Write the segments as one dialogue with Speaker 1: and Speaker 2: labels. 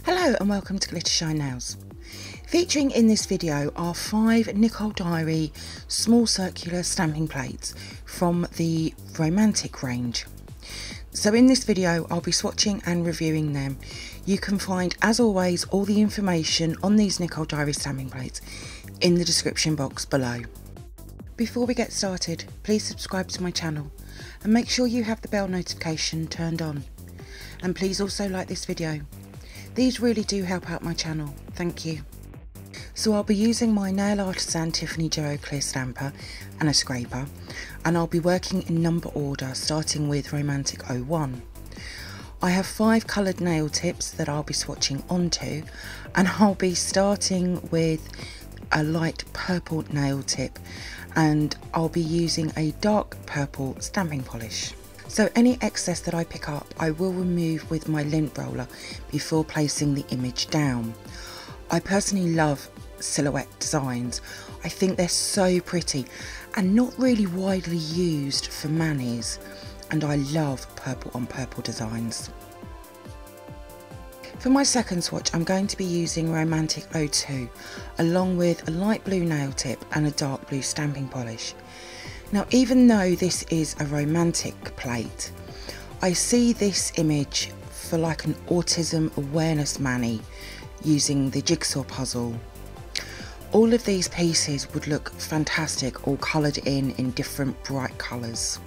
Speaker 1: Hello and welcome to glittershinenails. Featuring in this video are 5 Nicole Diary small circular stamping plates from the Romantic range. So in this video I'll be swatching and reviewing them. You can find, as always, all the information on these Nicole Diary stamping plates in the description box below. Before we get started, please subscribe to my channel and make sure you have the bell notification turned on. And please also like this video. These really do help out my channel, thank you. So I'll be using my Nail Artisan Tiffany Geo Clear Stamper and a scraper, and I'll be working in number order starting with Romantic 01. I have 5 coloured nail tips that I'll be swatching onto, and I'll be starting with a light purple nail tip, and I'll be using a dark purple stamping polish. So any excess that I pick up I will remove with my lint roller before placing the image down. I personally love silhouette designs. I think they're so pretty and not really widely used for manis, and I love purple on purple designs. For my second swatch I'm going to be using Romantic 02 along with a light blue nail tip and a dark blue stamping polish. Now, even though this is a romantic plate, I see this image for like an autism awareness mani using the jigsaw puzzle. All of these pieces would look fantastic all coloured in different bright colours.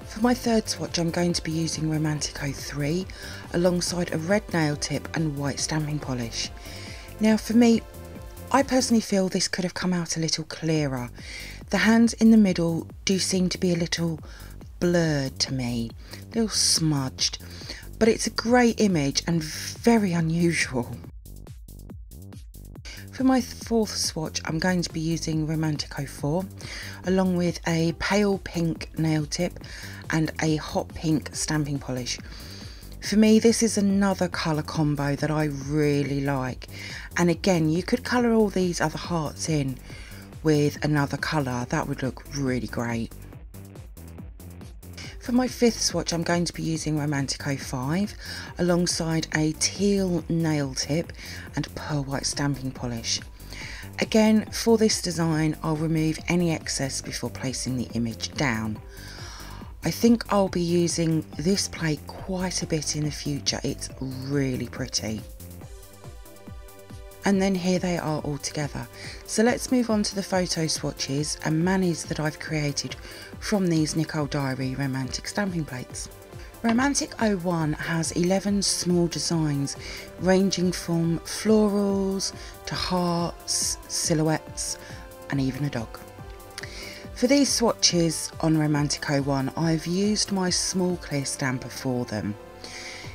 Speaker 1: For my third swatch I'm going to be using Romantic 03 alongside a red nail tip and white stamping polish. Now for me, I personally feel this could have come out a little clearer. The hands in the middle do seem to be a little blurred to me, a little smudged, but it's a great image and very unusual. For my fourth swatch I'm going to be using Romantic 04 along with a pale pink nail tip and a hot pink stamping polish. For me, this is another colour combo that I really like, and again you could colour all these other hearts in with another colour, that would look really great. For my fifth swatch I'm going to be using Romantic 05 alongside a teal nail tip and pearl white stamping polish. Again, for this design I'll remove any excess before placing the image down. I think I'll be using this plate quite a bit in the future, it's really pretty. And then here they are all together. So let's move on to the photo swatches and manis that I've created from these Nicole Diary Romantic stamping plates. Romantic 01 has 11 small designs ranging from florals to hearts, silhouettes and even a dog. For these swatches on Romantic 01 I've used my small clear stamper for them.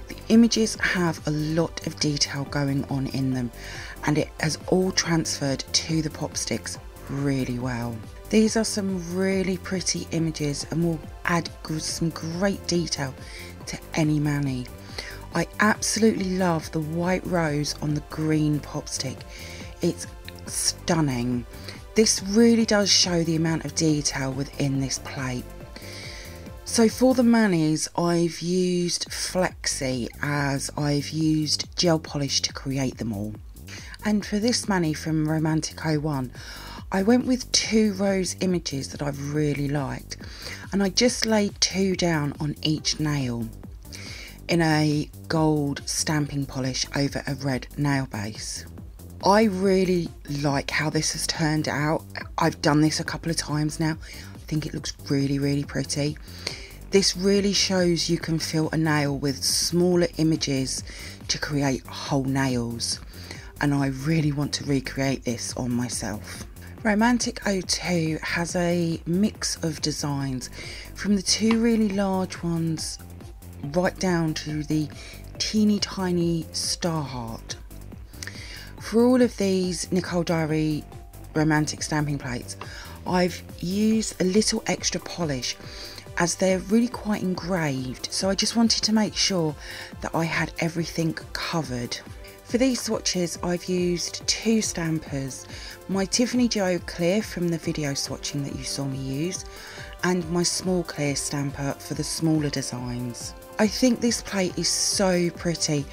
Speaker 1: The images have a lot of detail going on in them and it has all transferred to the pop sticks really well. These are some really pretty images and will add some great detail to any mani. I absolutely love the white rose on the green pop stick. It's stunning. This really does show the amount of detail within this plate. So for the manis I've used Flexi as I've used gel polish to create them all. And for this mani from Romantic 01 I went with 2 rose images that I've really liked, and I just laid 2 down on each nail in a gold stamping polish over a red nail base. I really like how this has turned out. I've done this a couple of times now. I think it looks really pretty. This really shows you can fill a nail with smaller images to create whole nails, and I really want to recreate this on myself. Romantic 02 has a mix of designs from the 2 really large ones right down to the teeny tiny star heart. For all of these Nicole Diary Romantic stamping plates I've used a little extra polish as they're really quite engraved, so I just wanted to make sure that I had everything covered. For these swatches I've used 2 stampers, my Tiffany Geo Clear from the video swatching that you saw me use, and my small clear stamper for the smaller designs. I think this plate is so pretty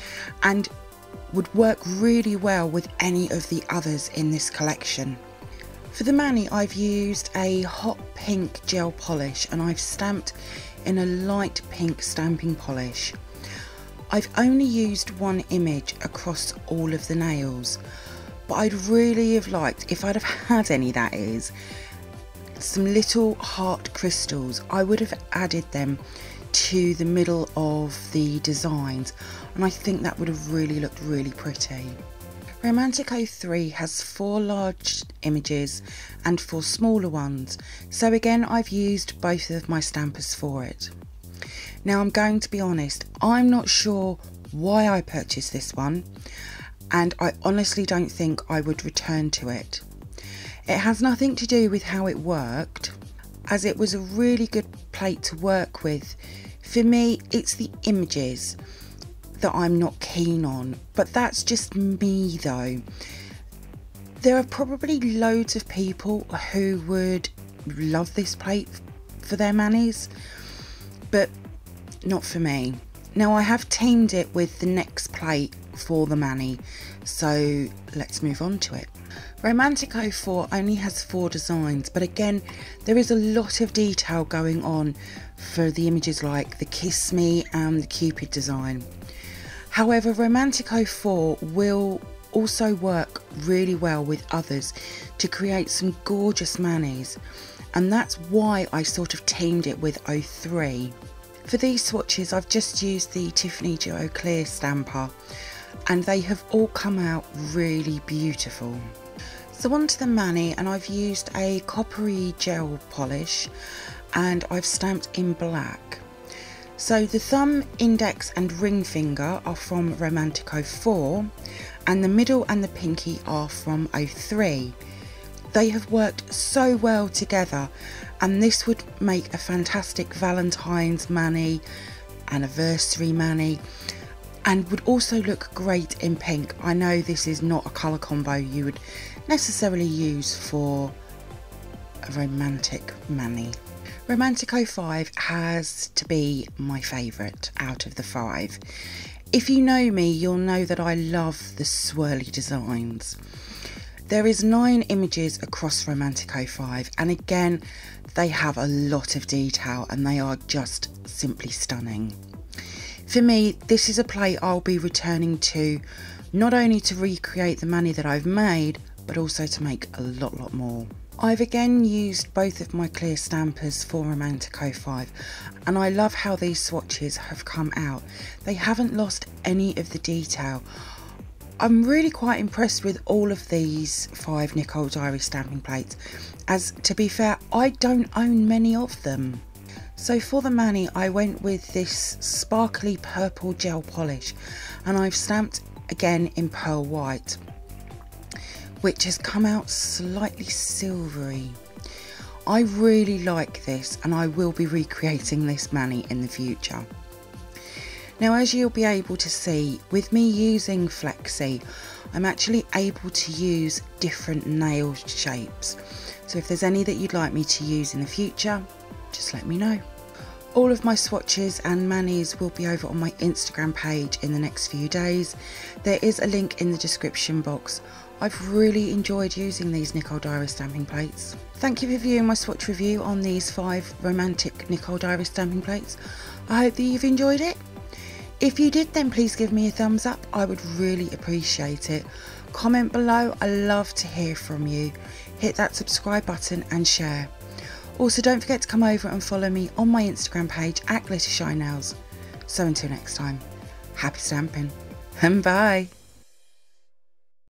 Speaker 1: and would work really well with any of the others in this collection. For the mani, I've used a hot pink gel polish and I've stamped in a light pink stamping polish. I've only used one image across all of the nails, but I'd really have liked, if I'd have had any that is, some little heart crystals. I would have added them to the middle of the designs and I think that would have really looked really pretty. Romantic 03 has 4 large images and 4 smaller ones, so again I've used both of my stampers for it. Now I'm going to be honest, I'm not sure why I purchased this one and I honestly don't think I would return to it. It has nothing to do with how it worked, as it was a really good plate to work with. For me, it's the images that I'm not keen on, but that's just me though. There are probably loads of people who would love this plate for their manis, but not for me. Now I have teamed it with the next plate for the mani, so let's move on to it. Romantic 04 only has 4 designs, but again there is a lot of detail going on for the images like the Kiss Me and the Cupid design. However, Romantic 04 will also work really well with others to create some gorgeous manis, and that's why I sort of teamed it with 03. For these swatches I've just used the Tiffany Duo Clear stamper and they have all come out really beautiful. So onto the mani, and I've used a coppery gel polish and I've stamped in black. So the thumb, index and ring finger are from Romantic 04 and the middle and the pinky are from 03. They have worked so well together and this would make a fantastic Valentine's mani, anniversary mani, and would also look great in pink. I know this is not a colour combo you would necessarily use for a romantic mani. Romantic 05 has to be my favourite out of the 5. If you know me, you'll know that I love the swirly designs. There is 9 images across Romantic 05 and again they have a lot of detail and they are just simply stunning. For me, this is a plate I'll be returning to, not only to recreate the mani that I've made, but also to make a lot more. I've again used both of my clear stampers for Romantic 05 and I love how these swatches have come out. They haven't lost any of the detail. I'm really quite impressed with all of these 5 Nicole Diary stamping plates, as to be fair I don't own many of them. So for the mani I went with this sparkly purple gel polish and I've stamped again in pearl white, which has come out slightly silvery. I really like this and I will be recreating this mani in the future. Now as you'll be able to see, with me using Flexi, I'm actually able to use different nail shapes. So if there's any that you'd like me to use in the future, just let me know. All of my swatches and manis will be over on my Instagram page in the next few days. There is a link in the description box. I've really enjoyed using these Nicole Diary stamping plates. Thank you for viewing my swatch review on these 5 romantic Nicole Diary stamping plates. I hope that you've enjoyed it. If you did, then please give me a thumbs up. I would really appreciate it. Comment below, I love to hear from you. Hit that subscribe button and share. Also, don't forget to come over and follow me on my Instagram page at glittershinenails. So until next time, happy stamping and bye.